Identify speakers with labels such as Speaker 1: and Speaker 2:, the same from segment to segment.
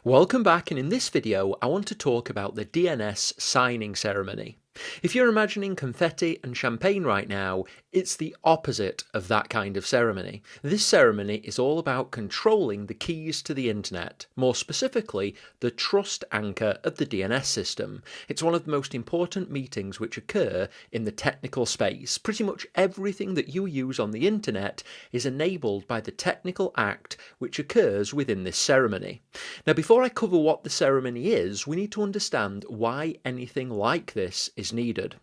Speaker 1: Welcome back, and in this video I want to talk about the DNS signing ceremony. If you're imagining confetti and champagne right now, it's the opposite of that kind of ceremony. This ceremony is all about controlling the keys to the internet, more specifically the trust anchor of the DNS system. It's one of the most important meetings which occur in the technical space. Pretty much everything that you use on the internet is enabled by the technical act which occurs within this ceremony. Now, before I cover what the ceremony is, we need to understand why anything like this is needed.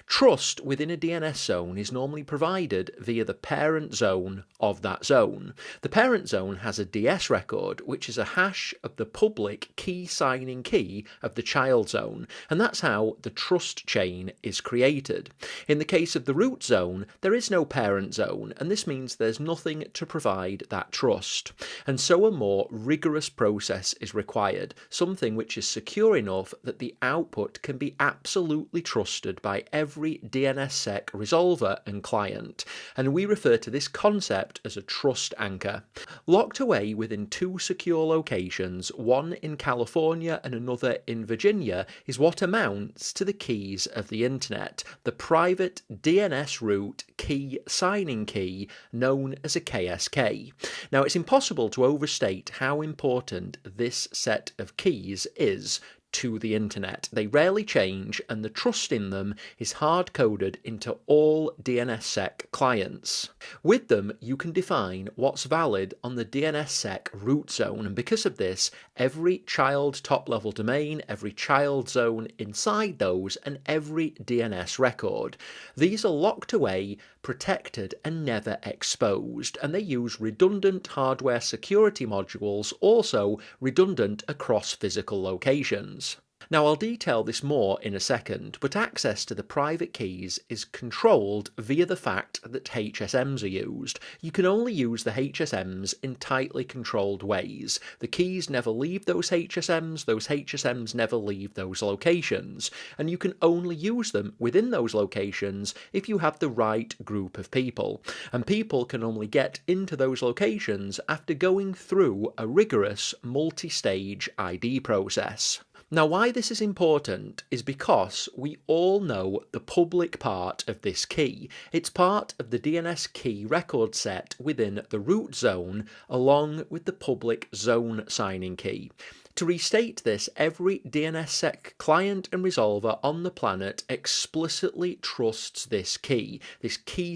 Speaker 1: Trust within a DNS zone is normally provided via the parent zone of that zone. The parent zone has a DS record, which is a hash of the public key signing key of the child zone, and that's how the trust chain is created. In the case of the root zone, there is no parent zone, and this means there's nothing to provide that trust. And so a more rigorous process is required, something which is secure enough that the output can be absolutely trusted by every DNSSEC resolver and client, and we refer to this concept as a trust anchor. Locked away within two secure locations, one in California and another in Virginia, is what amounts to the keys of the internet, the private DNS root key signing key known as a KSK. Now, it's impossible to overstate how important this set of keys is to the internet. They rarely change, and the trust in them is hard-coded into all DNSSEC clients. With them, you can define what's valid on the DNSSEC root zone, and because of this, every child top-level domain, every child zone inside those, and every DNS record. These are locked away, protected, and never exposed, and they use redundant hardware security modules, also redundant across physical locations. Now, I'll detail this more in a second, but access to the private keys is controlled via the fact that HSMs are used. You can only use the HSMs in tightly controlled ways. The keys never leave those HSMs never leave those locations, and you can only use them within those locations if you have the right group of people. And people can only get into those locations after going through a rigorous multi-stage ID process. Now, why this is important is because we all know the public part of this key. It's part of the DNS key record set within the root zone, along with the public zone signing key. To restate this, every DNSSEC client and resolver on the planet explicitly trusts this key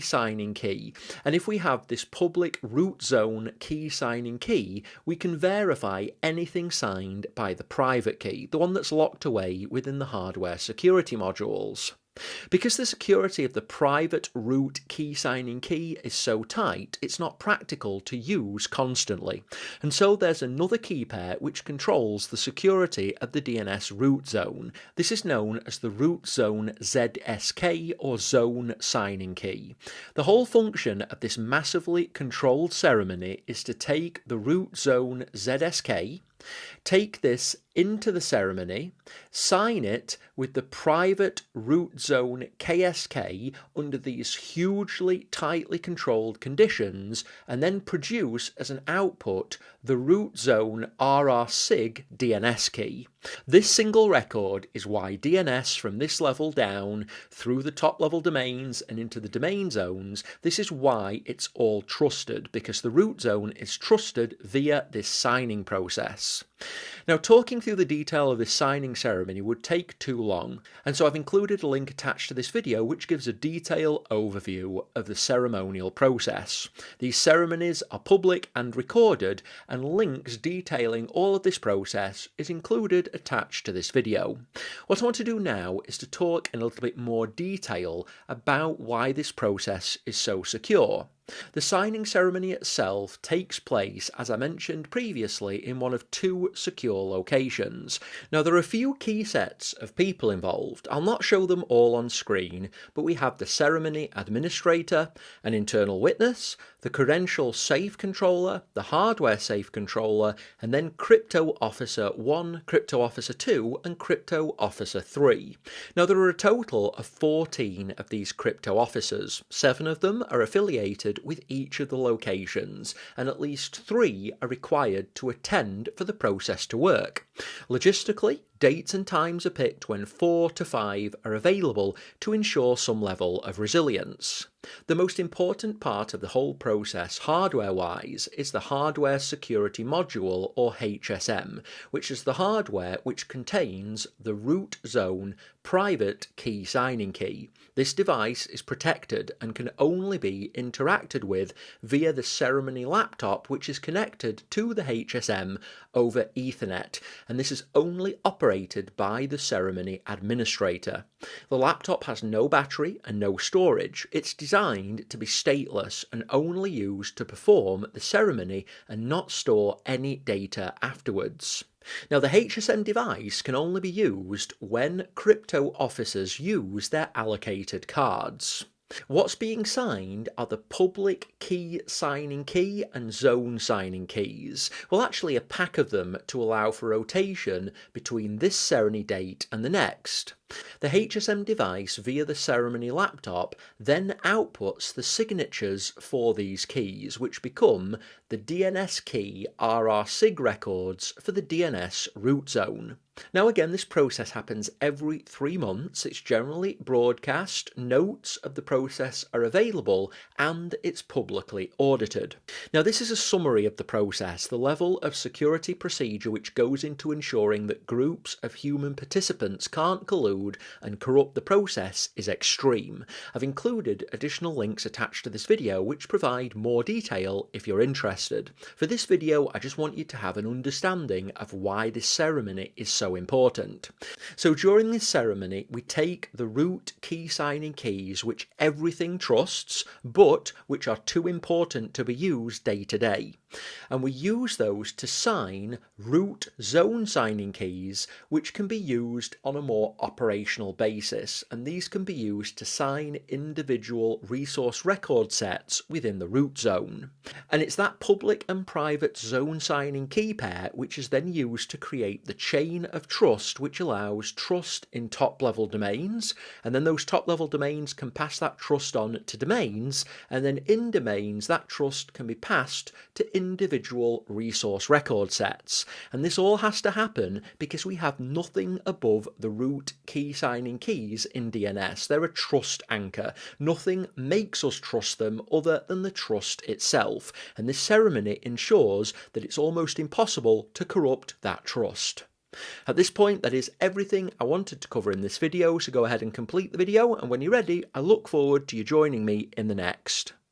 Speaker 1: signing key. And if we have this public root zone key signing key, we can verify anything signed by the private key, the one that's locked away within the hardware security modules. Because the security of the private root key signing key is so tight, it's not practical to use constantly. And so there's another key pair which controls the security of the DNS root zone. This is known as the root zone ZSK, or zone signing key. The whole function of this massively controlled ceremony is to take the root zone ZSK, take this into the ceremony, sign it with the private root zone KSK under these hugely tightly controlled conditions, and then produce as an output the root zone RRSIG DNS key. This single record is why DNS from this level down through the top level domains and into the domain zones, this is why it's all trusted, because the root zone is trusted via this signing process. Now, talking through the detail of this signing ceremony would take too long, and so I've included a link attached to this video which gives a detailed overview of the ceremonial process. These ceremonies are public and recorded, and links detailing all of this process is included attached to this video. What I want to do now is to talk in a little bit more detail about why this process is so secure. The signing ceremony itself takes place, as I mentioned previously, in one of two secure locations. Now, there are a few key sets of people involved. I'll not show them all on screen, but we have the ceremony administrator, an internal witness, the credential safe controller, the hardware safe controller, and then crypto officer 1, crypto officer 2, and crypto officer 3. Now, there are a total of 14 of these crypto officers. 7 of them are affiliated with each of the locations, and at least 3 are required to attend for the process to work. Logistically, dates and times are picked when 4 to 5 are available to ensure some level of resilience. The most important part of the whole process hardware-wise is the Hardware Security Module, or HSM, which is the hardware which contains the root zone private key signing key. This device is protected and can only be interacted with via the ceremony laptop, which is connected to the HSM over Ethernet, and this is only operated by the ceremony administrator. The laptop has no battery and no storage. It's designed to be stateless and only used to perform the ceremony and not store any data afterwards. Now, the HSM device can only be used when crypto officers use their allocated cards. What's being signed are the public key signing key and zone signing keys. Well, actually a pack of them to allow for rotation between this ceremony date and the next. The HSM device via the ceremony laptop then outputs the signatures for these keys, which become the DNS key RR-SIG records for the DNS root zone. Now again, this process happens every 3 months. It's generally broadcast, notes of the process are available, and it's publicly audited. Now this is a summary of the process. The level of security procedure which goes into ensuring that groups of human participants can't collude and corrupt the process is extreme. I've included additional links attached to this video which provide more detail if you're interested. For this video, I just want you to have an understanding of why this ceremony is so important. So during this ceremony, we take the root key signing keys which everything trusts, but which are too important to be used day to day, and we use those to sign root zone signing keys which can be used on a more operational basis, and these can be used to sign individual resource record sets within the root zone. And it's that public and private zone signing key pair which is then used to create the chain of trust which allows trust in top level domains, and then those top level domains can pass that trust on to domains, and then in domains that trust can be passed to individual resource record sets. And this all has to happen because we have nothing above the root key signing keys in DNS. They're a trust anchor. Nothing makes us trust them other than the trust itself, and this ceremony ensures that it's almost impossible to corrupt that trust. At this point, that is everything I wanted to cover in this video, so go ahead and complete the video, and when you're ready, I look forward to you joining me in the next.